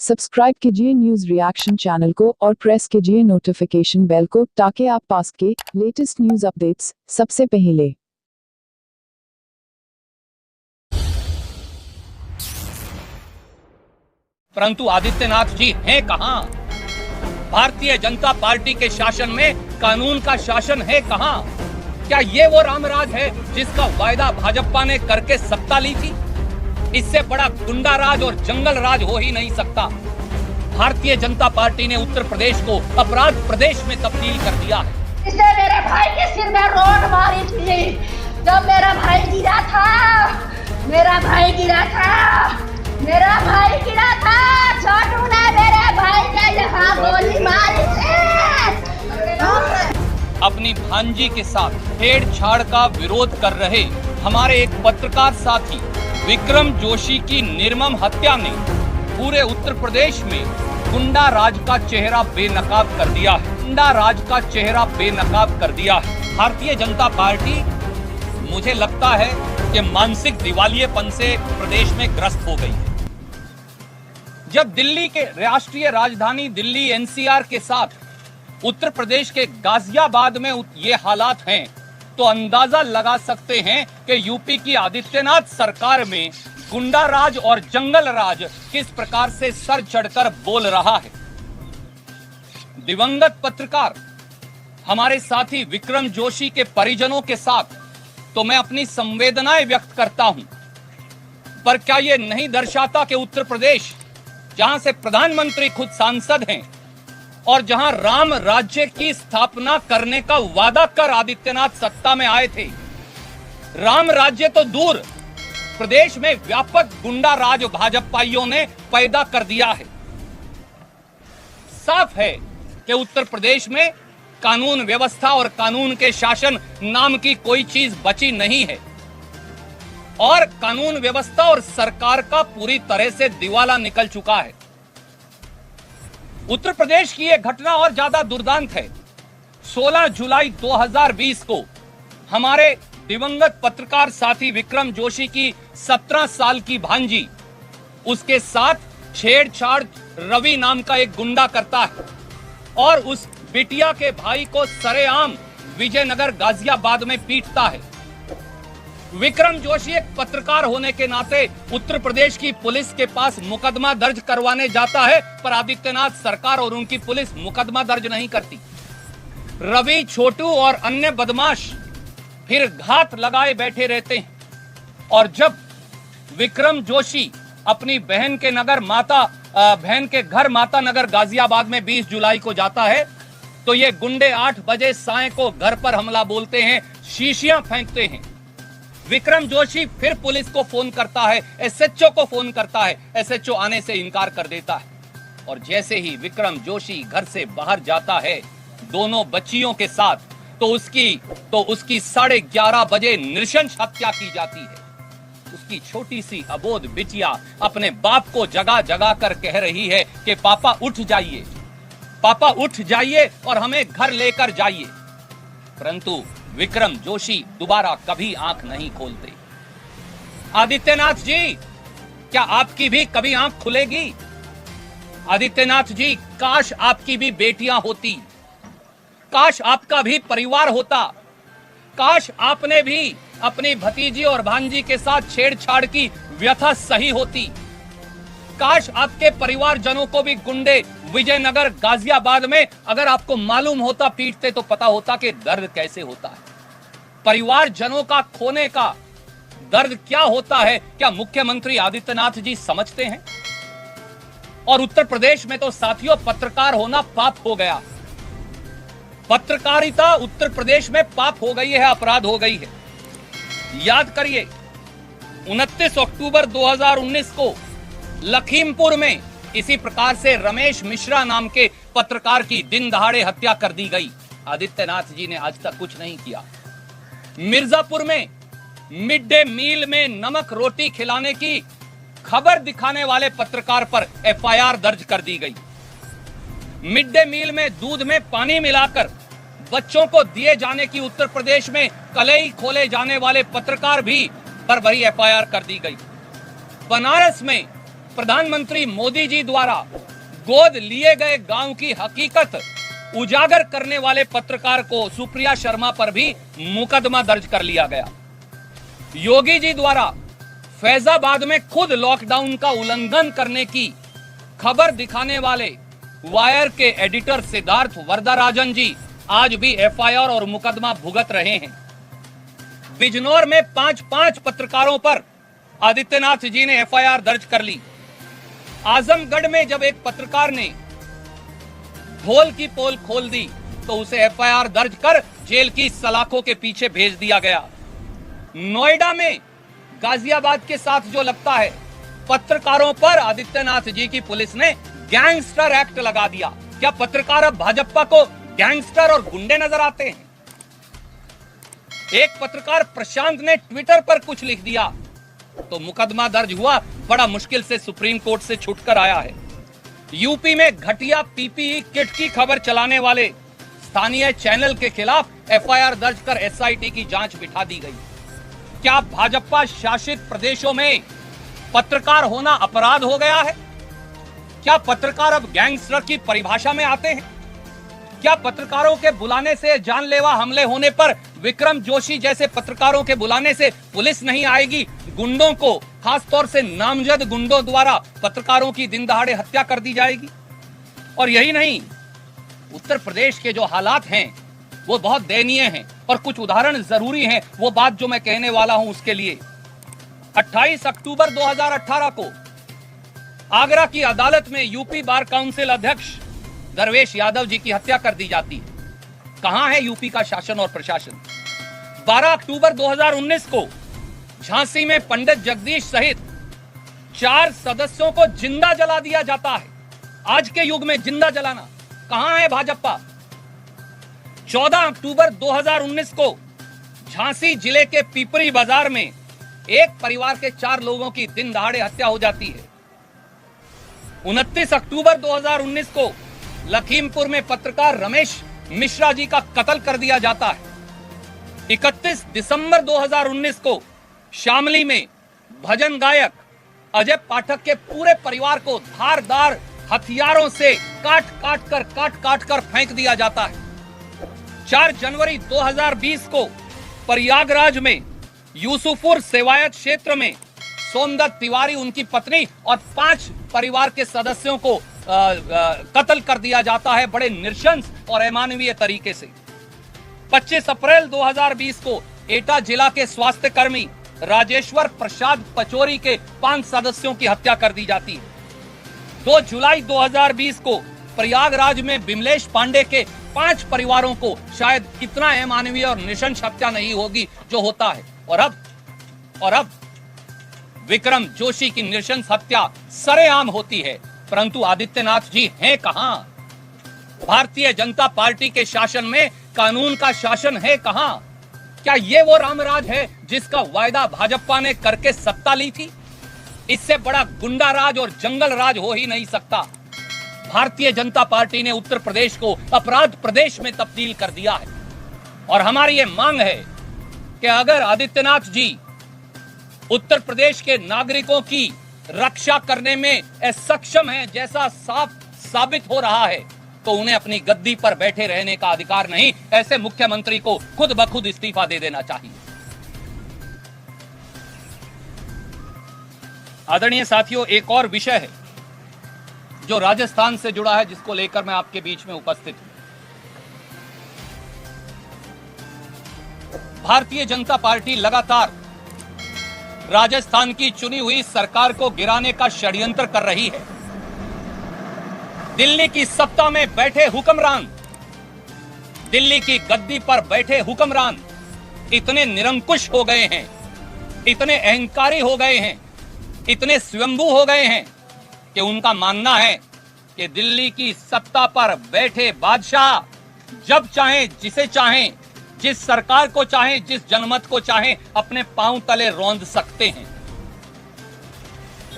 Subscribe कीजिए news reaction channel को और प्रेस कीजिए नोटिफिकेशन बेल को ताकि आप पास के लेटेस्ट न्यूज अपडेट्स सबसे पहले। परंतु आदित्यनाथ जी हैं कहां? भारतीय जनता पार्टी के शासन में कानून का शासन है कहां? क्या ये वो रामराज है जिसका वायदा भाजपा ने करके सत्ता ली थी? इससे बड़ा गुंडा राज और जंगल राज हो ही नहीं सकता। भारतीय जनता पार्टी ने उत्तर प्रदेश को अपराध प्रदेश में तब्दील कर दिया है। इसने मेरे भाई के सिर में रोड मारी थी जब मेरा भाई गिरा था। छोटू ने मेरे भाई के यहाँ गोली मारी थी। अपनी भांजी के साथ छेड़छाड़ का विरोध कर रहे हमारे एक पत्रकार साथी विक्रम जोशी की निर्मम हत्या ने पूरे उत्तर प्रदेश में गुंडा राज का चेहरा बेनकाब कर दिया है। गुंडा राज का चेहरा बेनकाब कर दिया है। भारतीय जनता पार्टी मुझे लगता है कि मानसिक दिवालियेपन से प्रदेश में ग्रस्त हो गई है। जब दिल्ली के राष्ट्रीय राजधानी दिल्ली एनसीआर के साथ उत्तर प्रदेश के गाजियाबाद में ये हालात हैं, तो अंदाजा लगा सकते हैं कि यूपी की आदित्यनाथ सरकार में गुंडा राज और जंगल राज किस प्रकार से सर चढ़कर बोल रहा है। दिवंगत पत्रकार हमारे साथी विक्रम जोशी के परिजनों के साथ तो मैं अपनी संवेदनाएं व्यक्त करता हूं, पर क्या यह नहीं दर्शाता कि उत्तर प्रदेश, जहां से प्रधानमंत्री खुद सांसद हैं और जहां राम राज्य की स्थापना करने का वादा कर आदित्यनाथ सत्ता में आए थे, राम राज्य तो दूर, प्रदेश में व्यापक गुंडा राज भाजपाइयों ने पैदा कर दिया है। साफ है कि उत्तर प्रदेश में कानून व्यवस्था और कानून के शासन नाम की कोई चीज बची नहीं है और कानून व्यवस्था और सरकार का पूरी तरह से दिवाला निकल चुका है। उत्तर प्रदेश की यह घटना और ज्यादा दुर्दांत है। 16 जुलाई 2020 को हमारे दिवंगत पत्रकार साथी विक्रम जोशी की 17 साल की भांजी, उसके साथ छेड़छाड़ रवि नाम का एक गुंडा करता है और उस बिटिया के भाई को सरेआम विजयनगर गाजियाबाद में पीटता है। विक्रम जोशी एक पत्रकार होने के नाते उत्तर प्रदेश की पुलिस के पास मुकदमा दर्ज करवाने जाता है, पर आदित्यनाथ सरकार और उनकी पुलिस मुकदमा दर्ज नहीं करती। रवि, छोटू और अन्य बदमाश फिर घात लगाए बैठे रहते हैं और जब विक्रम जोशी अपनी बहन के घर माता नगर गाजियाबाद में 20 जुलाई को जाता है, तो ये गुंडे 8 बजे साय को घर पर हमला बोलते हैं, शीशियां फेंकते हैं। विक्रम जोशी फिर पुलिस को फोन करता है, एसएचओ को फोन करता है, एसएचओ आने से इनकार कर देता है और जैसे ही विक्रम जोशी घर से बाहर जाता है दोनों बच्चियों के साथ, तो उसकी 11:30 बजे नृशंस हत्या की जाती है। उसकी छोटी सी अबोध बिटिया अपने बाप को जगा जगा कर कह रही है कि पापा उठ जाइए और हमें घर लेकर जाइए, परंतु विक्रम जोशी दोबारा कभी आंख नहीं खोलते। आदित्यनाथ जी, क्या आपकी भी कभी आंख खुलेगी? आदित्यनाथ जी, काश आपकी भी बेटियां होती, काश आपका भी परिवार होता, काश आपने भी अपनी भतीजी और भांजी के साथ छेड़छाड़ की व्यथा सही होती, काश आपके परिवारजनों को भी गुंडे विजयनगर गाजियाबाद में अगर आपको मालूम होता पीटते तो पता होता कि दर्द कैसे होता है, परिवारजनों का खोने का दर्द क्या होता है। क्या मुख्यमंत्री आदित्यनाथ जी समझते हैं? और उत्तर प्रदेश में तो साथियों पत्रकार होना पाप हो गया। पत्रकारिता उत्तर प्रदेश में पाप हो गई है, अपराध हो गई है। याद करिए 29 अक्टूबर 2019 को लखीमपुर में इसी प्रकार से रमेश मिश्रा नाम के पत्रकार की दिन दहाड़े हत्या कर दी गई। आदित्यनाथ जी ने आज तक कुछ नहीं किया। मिर्जापुर में मिड डे मील में नमक रोटी खिलाने की खबर दिखाने वाले पत्रकार पर एफआईआर दर्ज कर दी गई। मिड डे मील में दूध में पानी मिलाकर बच्चों को दिए जाने की उत्तर प्रदेश में कलई खोले जाने वाले पत्रकार भी पर वही एफआईआर कर दी गई। बनारस में प्रधानमंत्री मोदी जी द्वारा गोद लिए गए गांव की हकीकत उजागर करने वाले पत्रकार को सुप्रिया शर्मा पर भी मुकदमा दर्ज कर लिया गया। योगी जी द्वारा फैजाबाद में खुद लॉकडाउन का उल्लंघन करने की खबर दिखाने वाले वायर के एडिटर सिद्धार्थ वरदराजन जी आज भी एफआईआर और मुकदमा भुगत रहे हैं। बिजनौर में 5 पत्रकारों पर आदित्यनाथ जी ने एफआईआर दर्ज कर ली। आजमगढ़ में जब एक पत्रकार ने ढोल की पोल खोल दी तो उसे एफआईआर दर्ज कर जेल की सलाखों के पीछे भेज दिया गया। नोएडा में गाजियाबाद के साथ जो लगता है, पत्रकारों पर आदित्यनाथ जी की पुलिस ने गैंगस्टर एक्ट लगा दिया। क्या पत्रकार अब भाजपा को गैंगस्टर और गुंडे नजर आते हैं? एक पत्रकार प्रशांत ने ट्विटर पर कुछ लिख दिया तो मुकदमा दर्ज हुआ, बड़ा मुश्किल से सुप्रीम कोर्ट से छूटकर आया है। यूपी में घटिया पीपीई किट की खबर चलाने वाले स्थानीय चैनल के खिलाफ एफआईआर दर्ज कर एसआईटी की जांच बिठा दी गई। क्या भाजपा शासित प्रदेशों में पत्रकार होना अपराध हो गया है? क्या पत्रकार अब गैंगस्टर की परिभाषा में आते हैं? क्या पत्रकारों के बुलाने से, जानलेवा हमले होने पर विक्रम जोशी जैसे पत्रकारों के बुलाने से पुलिस नहीं आएगी? गुंडों को, खासतौर से नामजद गुंडों द्वारा पत्रकारों की दिन दहाड़े हत्या कर दी जाएगी? और यही नहीं, उत्तर प्रदेश के जो हालात हैं वो बहुत दयनीय हैं और कुछ उदाहरण जरूरी हैं। वो बात जो मैं कहने वाला हूं उसके लिए 28 अक्टूबर 2018 को आगरा की अदालत में यूपी बार काउंसिल अध्यक्ष दरवेश यादव जी की हत्या कर दी जाती है। कहां है यूपी का शासन और प्रशासन? 12 अक्टूबर 2019 को झांसी में पंडित जगदीश सहित 4 सदस्यों को जिंदा जला दिया जाता है। आज के युग में जिंदा जलाना, कहां है भाजपा? 14 अक्टूबर 2019 को झांसी जिले के पिपरी बाजार में एक परिवार के 4 लोगों की दिन दहाड़े हत्या हो जाती है। 29 अक्टूबर 2019 को लखीमपुर में पत्रकार रमेश मिश्रा जी का कत्ल कर दिया जाता है। 31 दिसंबर 2019 को शामली में भजन गायक अजय पाठक के पूरे परिवार को धारदार हथियारों से काट कर फेंक दिया जाता है। 4 जनवरी 2020 को प्रयागराज में यूसुफपुर सेवायत क्षेत्र में सोमदत्त तिवारी, उनकी पत्नी और 5 परिवार के सदस्यों को कत्ल कर दिया जाता है बड़े नृशंस और अमानवीय तरीके से। 25 अप्रैल 2020 को एटा जिला के स्वास्थ्य कर्मी राजेश्वर प्रसाद पचौरी के 5 सदस्यों की हत्या कर दी जाती है। 2 जुलाई 2020 को प्रयागराज में विमलेश पांडे के 5 परिवारों को शायद इतना अमानवीय और नृशंस हत्या नहीं होगी जो होता है। और अब विक्रम जोशी की नृशंस हत्या सरेआम होती है। परंतु आदित्यनाथ जी हैं कहां? भारतीय जनता पार्टी के शासन में कानून का शासन है कहां? क्या ये वो रामराज है जिसका वायदा भाजपा ने करके सत्ता ली थी? इससे बड़ा गुंडा राज और जंगल राज हो ही नहीं सकता। भारतीय जनता पार्टी ने उत्तर प्रदेश को अपराध प्रदेश में तब्दील कर दिया है और हमारी ये मांग है कि अगर आदित्यनाथ जी उत्तर प्रदेश के नागरिकों की रक्षा करने में सक्षम हैं, जैसा साफ साबित हो रहा है, तो उन्हें अपनी गद्दी पर बैठे रहने का अधिकार नहीं। ऐसे मुख्यमंत्री को खुद ब खुद इस्तीफा दे देना चाहिए। आदरणीय साथियों, एक और विषय है जो राजस्थान से जुड़ा है, जिसको लेकर मैं आपके बीच में उपस्थित हूं। भारतीय जनता पार्टी लगातार राजस्थान की चुनी हुई सरकार को गिराने का षड्यंत्र कर रही है। दिल्ली की सत्ता में बैठे हुक्मरान, दिल्ली की गद्दी पर बैठे हुक्मरान इतने निरंकुश हो गए हैं, इतने अहंकारी हो गए हैं, इतने स्वयंभू हो गए हैं कि उनका मानना है कि दिल्ली की सत्ता पर बैठे बादशाह जब चाहें, जिसे चाहें, जिस सरकार को चाहें, जिस जनमत को चाहें, अपने पांव तले रौंद सकते हैं।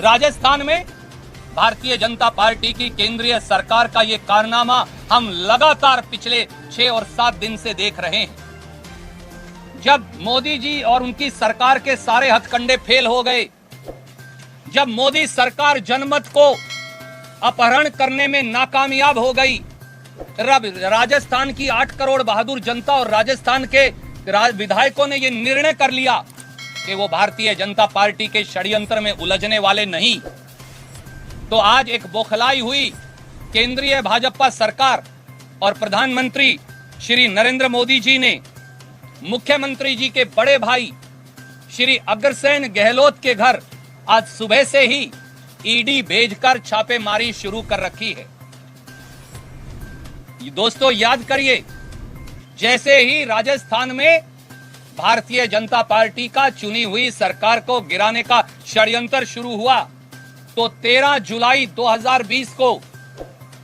राजस्थान में भारतीय जनता पार्टी की केंद्रीय सरकार का यह कारनामा हम लगातार पिछले 6 और 7 दिन से देख रहे हैं। जब मोदी जी और उनकी सरकार के सारे हथकंडे फेल हो गए, जब मोदी सरकार जनमत को अपहरण करने में नाकामयाब हो गई, राजस्थान की 8 करोड़ बहादुर जनता और राजस्थान के विधायकों ने यह निर्णय कर लिया कि वो भारतीय जनता पार्टी के षड्यंत्र में उलझने वाले नहीं, तो आज एक बौखलाई हुई केंद्रीय भाजपा सरकार और प्रधानमंत्री श्री नरेंद्र मोदी जी ने मुख्यमंत्री जी के बड़े भाई श्री अग्रसेन गहलोत के घर आज सुबह से ही ईडी भेजकर छापेमारी शुरू कर रखी है। दोस्तों याद करिए, जैसे ही राजस्थान में भारतीय जनता पार्टी का चुनी हुई सरकार को गिराने का षड्यंत्र शुरू हुआ, तो 13 जुलाई 2020 को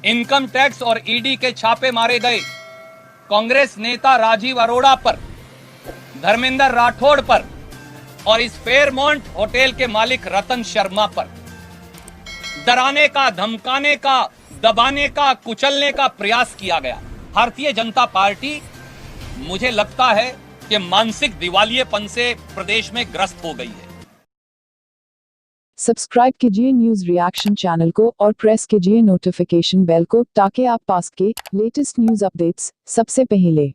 इनकम टैक्स और ईडी के छापे मारे गए। कांग्रेस नेता राजीव अरोड़ा पर, धर्मेंद्र राठौड़ पर और इस फेयरमाउंट होटल के मालिक रतन शर्मा पर डराने का, धमकाने का, दबाने का, कुचलने का प्रयास किया गया। भारतीय जनता पार्टी मुझे लगता है कि मानसिक दिवालियेपन से प्रदेश में ग्रस्त हो गई है। सब्सक्राइब कीजिए न्यूज रिएक्शन चैनल को और प्रेस कीजिए नोटिफिकेशन बेल को ताकि आप पास के लेटेस्ट न्यूज अपडेट्स सबसे पहले